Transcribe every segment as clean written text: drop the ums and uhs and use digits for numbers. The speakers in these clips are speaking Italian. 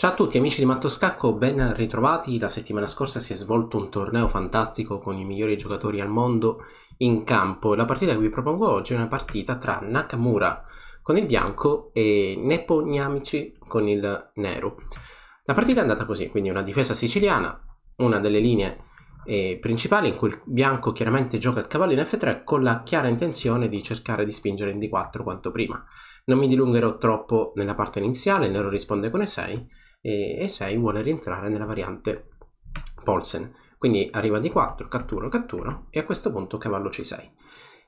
Ciao a tutti amici di Matto Scacco, ben ritrovati. La settimana scorsa si è svolto un torneo fantastico con i migliori giocatori al mondo in campo. La partita che vi propongo oggi è una partita tra Nakamura con il bianco e Nepomniachtchi con il nero. La partita è andata così, quindi una difesa siciliana, una delle linee principali in cui il bianco chiaramente gioca il cavallo in F3 con la chiara intenzione di cercare di spingere in D4 quanto prima. Non mi dilungherò troppo nella parte iniziale, il nero risponde con E6 e E6 vuole rientrare nella variante Polsen, quindi arriva D4, catturo e a questo punto cavallo C6.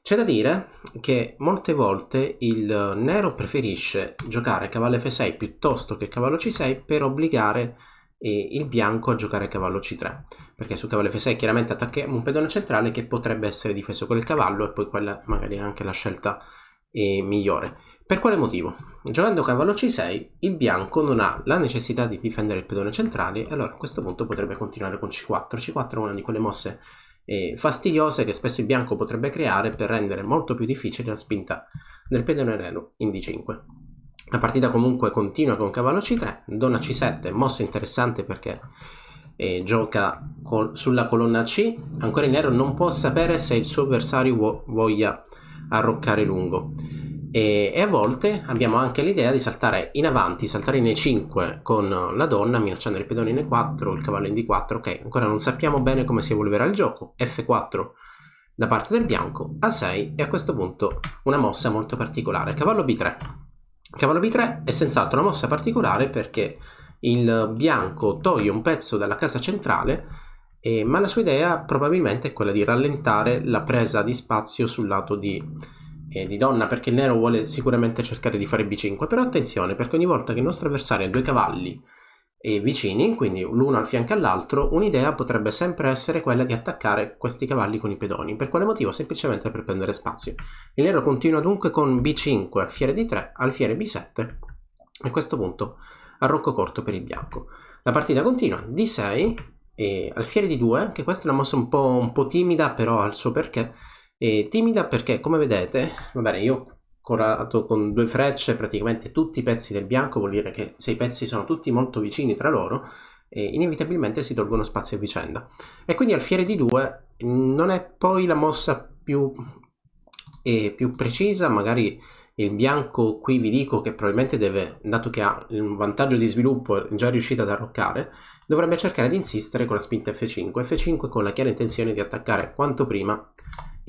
C'è da dire che molte volte il nero preferisce giocare cavallo F6 piuttosto che cavallo C6 per obbligare il bianco a giocare cavallo C3, perché su cavallo F6 chiaramente attacchiamo un pedone centrale che potrebbe essere difeso con il cavallo e poi quella magari è anche la scelta migliore. Per quale motivo? Giocando cavallo C6 il bianco non ha la necessità di difendere il pedone centrale e allora a questo punto potrebbe continuare con C4. C4 è una di quelle mosse fastidiose che spesso il bianco potrebbe creare per rendere molto più difficile la spinta del pedone nero in D5. La partita comunque continua con cavallo C3, donna C7, mossa interessante perché gioca sulla colonna C. Ancora il nero non può sapere se il suo avversario voglia arroccare lungo e a volte abbiamo anche l'idea di saltare in avanti, saltare in E5 con la donna minacciando il pedone in E4, il cavallo in D4. Ok, ancora non sappiamo bene come si evolverà il gioco. F4 da parte del bianco, A6 e a questo punto una mossa molto particolare, cavallo B3. Cavallo B3 è senz'altro una mossa particolare perché il bianco toglie un pezzo dalla casa centrale, ma la sua idea probabilmente è quella di rallentare la presa di spazio sul lato di donna, perché il nero vuole sicuramente cercare di fare B5. Però attenzione, perché ogni volta che il nostro avversario ha due cavalli vicini, quindi l'uno al fianco all'altro, un'idea potrebbe sempre essere quella di attaccare questi cavalli con i pedoni. Per quale motivo? Semplicemente per prendere spazio. Il nero continua dunque con B5, alfiere D3, alfiere B7 e a questo punto arrocco corto per il bianco. La partita continua, D6 e alfiere D2, che questa è una mossa un po' timida, però ha il suo perché. Timida perché, come vedete, va bene, io ho corato con due frecce praticamente tutti i pezzi del bianco, vuol dire che se i pezzi sono tutti molto vicini tra loro, inevitabilmente si tolgono spazi a vicenda. E quindi alfiere D2 non è poi la mossa più precisa. Magari il bianco qui vi dico che probabilmente deve, dato che ha un vantaggio di sviluppo, è già riuscito ad arroccare, dovrebbe cercare di insistere con la spinta F5 con la chiara intenzione di attaccare quanto prima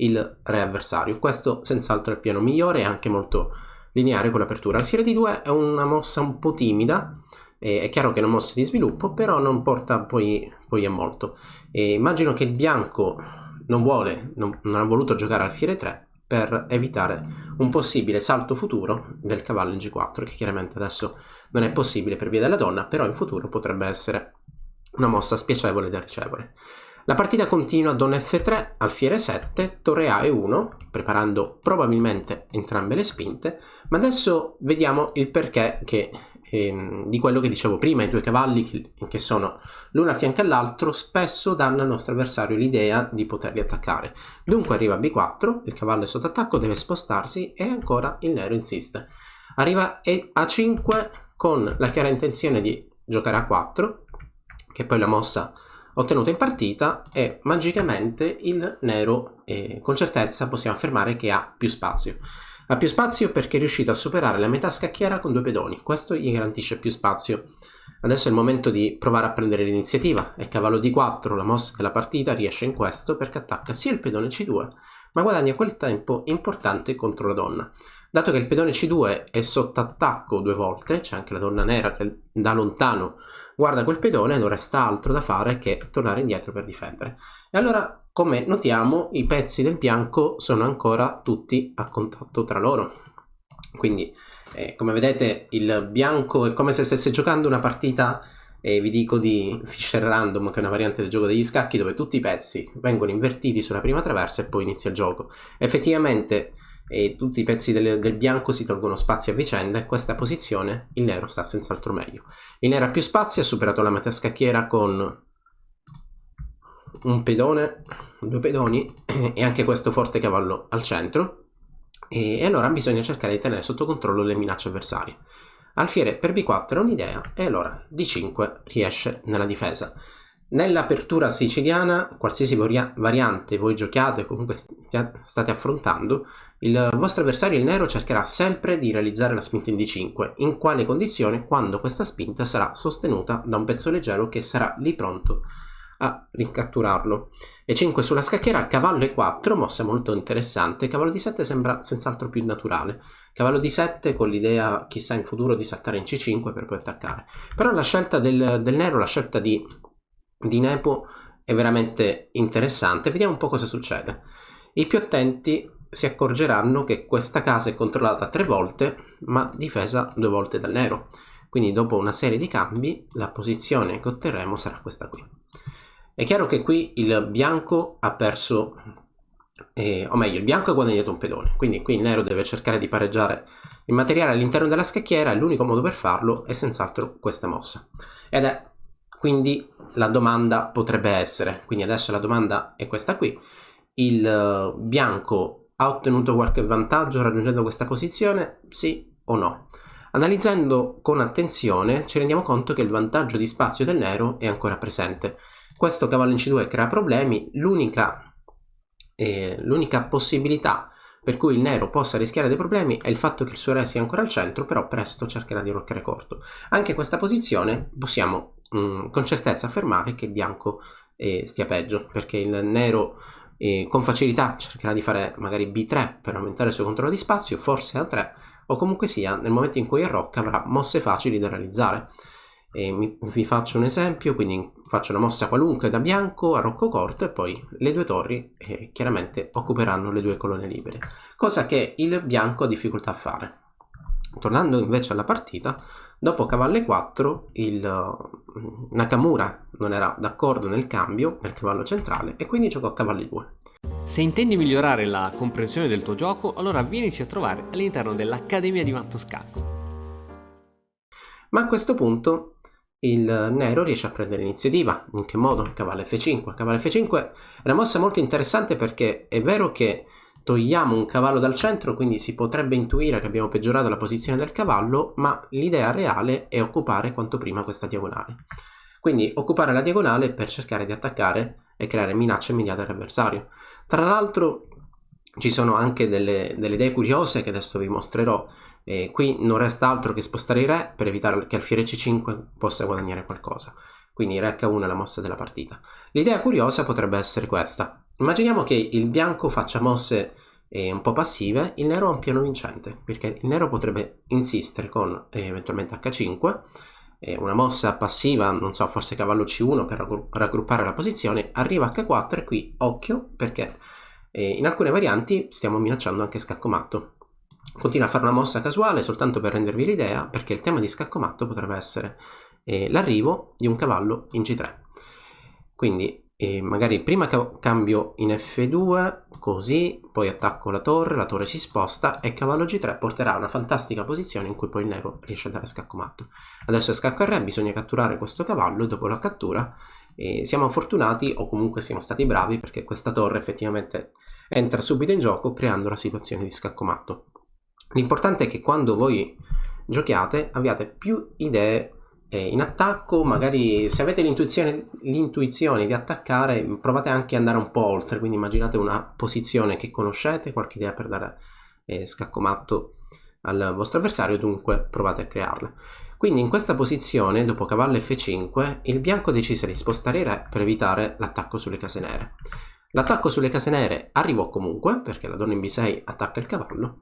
il re avversario. Questo senz'altro è il piano migliore e anche molto lineare con l'apertura. Alfiere D2 è una mossa un po' timida, è chiaro che è una mossa di sviluppo, però non porta poi a molto. Immagino che il bianco non ha voluto giocare alfiere 3 per evitare un possibile salto futuro del cavallo in G4, che chiaramente adesso non è possibile per via della donna, però in futuro potrebbe essere una mossa spiacevole da ricevere. La partita continua, donna F3, alfiere 7, torre A E1, preparando probabilmente entrambe le spinte, ma adesso vediamo il perché di quello che dicevo prima. I due cavalli che sono l'uno a fianco all'altro spesso danno al nostro avversario l'idea di poterli attaccare. Dunque arriva B4, il cavallo è sotto attacco, deve spostarsi e ancora il nero insiste. Arriva A5 con la chiara intenzione di giocare A4, che è poi la mossa ottenuta in partita, e magicamente il nero con certezza possiamo affermare che ha più spazio. Ha più spazio perché è riuscito a superare la metà scacchiera con due pedoni. Questo gli garantisce più spazio. Adesso è il momento di provare a prendere l'iniziativa. È cavallo D4, la mossa della partita riesce in questo perché attacca sia il pedone C2, ma guadagna quel tempo importante contro la donna. Dato che il pedone C2 è sotto attacco due volte, c'è anche la donna nera che da lontano guarda quel pedone, non resta altro da fare che tornare indietro per difendere. E allora, come notiamo, i pezzi del bianco sono ancora tutti a contatto tra loro. Quindi, come vedete, il bianco è come se stesse giocando una partita, vi dico, di Fischer Random, che è una variante del gioco degli scacchi dove tutti i pezzi vengono invertiti sulla prima traversa e poi inizia il gioco. Effettivamente tutti i pezzi del bianco si tolgono spazio a vicenda e questa posizione il nero sta senz'altro meglio. Il nero ha più spazio, ha superato la metà scacchiera con un pedone, due pedoni e anche questo forte cavallo al centro, e allora bisogna cercare di tenere sotto controllo le minacce avversarie. Alfiere per B4 è un'idea e allora D5 riesce nella difesa. Nell'apertura siciliana, qualsiasi variante voi giochiate o comunque state affrontando, il vostro avversario, il nero, cercherà sempre di realizzare la spinta in D5. In quale condizione? Quando questa spinta sarà sostenuta da un pezzo leggero che sarà lì pronto a ricatturarlo. E5 sulla scacchiera, cavallo E4, mossa molto interessante. Cavallo D7 sembra senz'altro più naturale. Cavallo D7 con l'idea, chissà in futuro, di saltare in C5 per poi attaccare. Però la scelta del nero, la scelta di Nepo è veramente interessante. Vediamo un po' cosa succede. I più attenti si accorgeranno che questa casa è controllata 3 volte ma difesa 2 volte dal nero, quindi dopo una serie di cambi la posizione che otterremo sarà questa qui. È chiaro che qui il bianco ha perso, o meglio il bianco ha guadagnato un pedone, quindi qui il nero deve cercare di pareggiare il materiale all'interno della scacchiera e l'unico modo per farlo è senz'altro questa mossa. Ed è quindi la domanda potrebbe essere, quindi adesso la domanda è questa qui: il bianco ha ottenuto qualche vantaggio raggiungendo questa posizione, sì o no? Analizzando con attenzione ci rendiamo conto che il vantaggio di spazio del nero è ancora presente. Questo cavallo in C2 crea problemi, l'unica possibilità per cui il nero possa rischiare dei problemi è il fatto che il suo re sia ancora al centro, però presto cercherà di roccare corto. Anche in questa posizione possiamo con certezza affermare che il bianco stia peggio, perché il nero con facilità cercherà di fare magari B3 per aumentare il suo controllo di spazio, forse A3, o comunque sia nel momento in cui arrocca avrà mosse facili da realizzare. Vi faccio un esempio, quindi faccio una mossa qualunque da bianco, arrocco corto e poi le due torri chiaramente occuperanno le due colonne libere, cosa che il bianco ha difficoltà a fare. Tornando invece alla partita, dopo cavallo E4 il Nakamura non era d'accordo nel cambio nel cavallo centrale e quindi giocò cavallo E2. Se intendi migliorare la comprensione del tuo gioco, allora vienici a trovare all'interno dell'Accademia di Matto Scacco. Ma a questo punto il nero riesce a prendere l'iniziativa. In che modo? Cavallo F5. Cavallo F5 è una mossa molto interessante perché è vero che togliamo un cavallo dal centro, quindi si potrebbe intuire che abbiamo peggiorato la posizione del cavallo, ma l'idea reale è occupare quanto prima questa diagonale. Quindi occupare la diagonale per cercare di attaccare e creare minacce immediate all'avversario. Tra l'altro ci sono anche delle idee curiose che adesso vi mostrerò. Qui non resta altro che spostare i re per evitare che alfiere C5 possa guadagnare qualcosa. Quindi re H1 è la mossa della partita. L'idea curiosa potrebbe essere questa. Immaginiamo che il bianco faccia mosse un po' passive, il nero ha un piano vincente, perché il nero potrebbe insistere con eventualmente H5, una mossa passiva, non so, forse cavallo C1 per raggruppare la posizione, arriva H4 e qui occhio perché in alcune varianti stiamo minacciando anche scacco matto. Continua a fare una mossa casuale soltanto per rendervi l'idea, perché il tema di scacco matto potrebbe essere l'arrivo di un cavallo in C3. Quindi magari prima cambio in F2, così, poi attacco la torre si sposta e cavallo G3 porterà a una fantastica posizione in cui poi il nero riesce a dare scacco matto. Adesso è scacco a re, bisogna catturare questo cavallo e dopo la cattura siamo fortunati o comunque siamo stati bravi perché questa torre effettivamente entra subito in gioco creando la situazione di scacco matto. L'importante è che quando voi giochiate abbiate più idee in attacco, magari se avete l'intuizione di attaccare provate anche ad andare un po' oltre, quindi immaginate una posizione che conoscete, qualche idea per dare scacco matto al vostro avversario, dunque provate a crearla. Quindi in questa posizione dopo cavallo F5 il bianco decise di spostare i re per evitare l'attacco sulle case nere. L'attacco sulle case nere arrivò comunque perché la donna in B6 attacca il cavallo.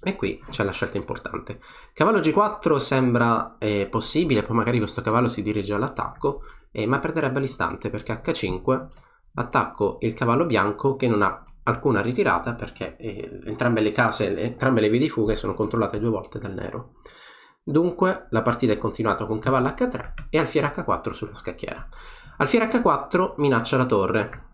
E qui c'è la scelta importante. Cavallo G4 sembra possibile, poi magari questo cavallo si dirige all'attacco, ma perderebbe l'istante perché H5 attacco il cavallo bianco che non ha alcuna ritirata perché entrambe le vie di fuga sono controllate 2 volte dal nero. Dunque la partita è continuata con cavallo H3 e alfiere H4 sulla scacchiera. Alfiere H4 minaccia la torre.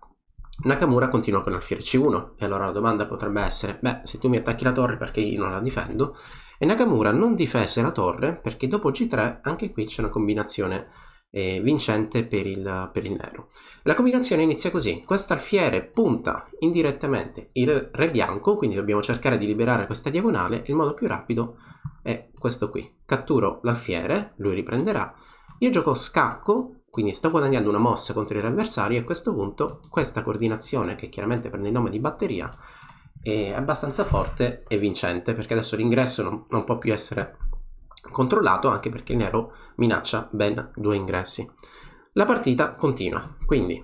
Nakamura continua con alfiere C1 e allora la domanda potrebbe essere: beh, se tu mi attacchi la torre perché io non la difendo? E Nakamura non difese la torre perché dopo G3 anche qui c'è una combinazione vincente per il nero. La combinazione inizia così: questo alfiere punta indirettamente il re bianco, quindi dobbiamo cercare di liberare questa diagonale. Il modo più rapido è questo qui. Catturo l'alfiere, lui riprenderà. Io gioco scacco, quindi sto guadagnando una mossa contro il mio avversario e a questo punto questa coordinazione, che chiaramente prende il nome di batteria, è abbastanza forte e vincente, perché adesso l'ingresso non può più essere controllato, anche perché il nero minaccia ben 2 ingressi. La partita continua, quindi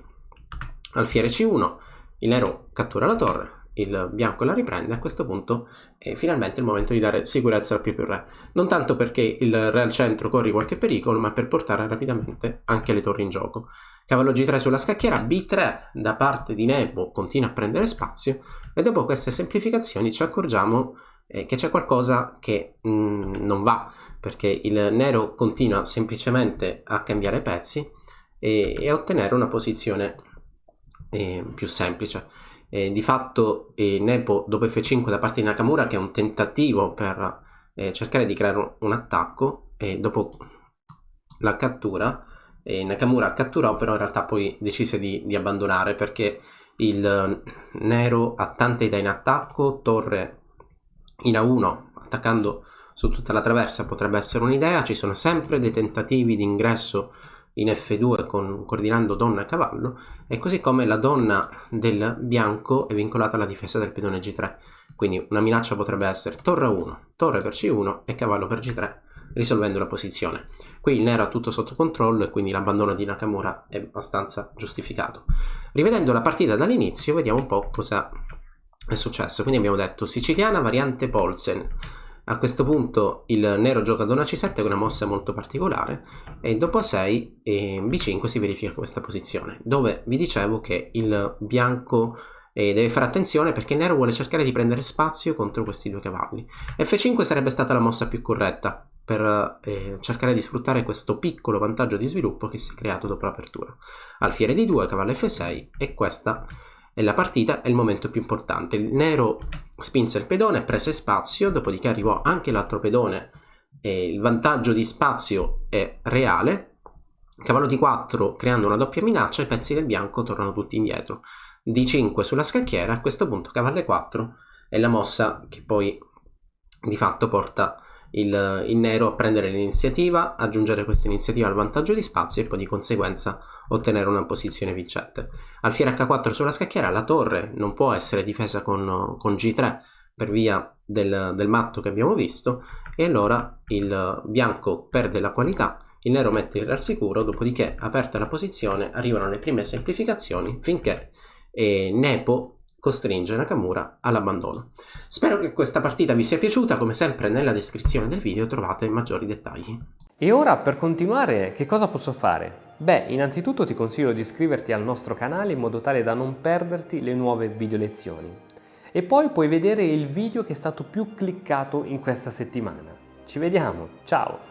alfiere C1, il nero cattura la torre, il bianco la riprende. A questo punto è finalmente il momento di dare sicurezza al proprio re, non tanto perché il re al centro corre qualche pericolo, ma per portare rapidamente anche le torri in gioco. Cavallo G3 sulla scacchiera, B3 da parte di Nepo continua a prendere spazio, e dopo queste semplificazioni ci accorgiamo che c'è qualcosa che non va, perché il nero continua semplicemente a cambiare pezzi e a ottenere una posizione più semplice. Di fatto Nepo dopo F5 da parte di Nakamura, che è un tentativo per cercare di creare un attacco, e dopo la cattura Nakamura catturò, però in realtà poi decise di abbandonare, perché il nero ha tante idee in attacco. Torre in A1 attaccando su tutta la traversa potrebbe essere un'idea. Ci sono sempre dei tentativi di ingresso in F2 coordinando donna e cavallo, e così come la donna del bianco è vincolata alla difesa del pedone G3, quindi una minaccia potrebbe essere torre 1, torre per C1 e cavallo per G3, risolvendo la posizione. Qui il nero ha tutto sotto controllo e quindi l'abbandono di Nakamura è abbastanza giustificato. Rivedendo la partita dall'inizio vediamo un po' cosa è successo. Quindi abbiamo detto siciliana variante Polsen. A questo punto il nero gioca donna C7 con una mossa molto particolare, e dopo A6 e B5 si verifica questa posizione, dove vi dicevo che il bianco deve fare attenzione, perché il nero vuole cercare di prendere spazio contro questi 2 cavalli. F5 sarebbe stata la mossa più corretta per cercare di sfruttare questo piccolo vantaggio di sviluppo che si è creato dopo l'apertura. Alfiere D2, cavallo F6, e questa è la partita, è il momento più importante. Il nero spinse il pedone, prese spazio, dopodiché arrivò anche l'altro pedone e il vantaggio di spazio è reale. Cavallo D4 creando una doppia minaccia, i pezzi del bianco tornano tutti indietro. D5 sulla scacchiera, a questo punto cavallo E4 è la mossa che poi di fatto porta il nero a prendere l'iniziativa, aggiungere questa iniziativa al vantaggio di spazio e poi di conseguenza ottenere una posizione vincente. Alfiere H4 sulla scacchiera, la torre non può essere difesa con G3 per via del matto che abbiamo visto, e allora il bianco perde la qualità, il nero mette il re al sicuro, dopodiché aperta la posizione arrivano le prime semplificazioni finché Nepo costringe Nakamura all'abbandono. Spero che questa partita vi sia piaciuta. Come sempre nella descrizione del video trovate maggiori dettagli. E ora, per continuare, che cosa posso fare? Beh, innanzitutto ti consiglio di iscriverti al nostro canale in modo tale da non perderti le nuove video lezioni. E poi puoi vedere il video che è stato più cliccato in questa settimana. Ci vediamo, ciao!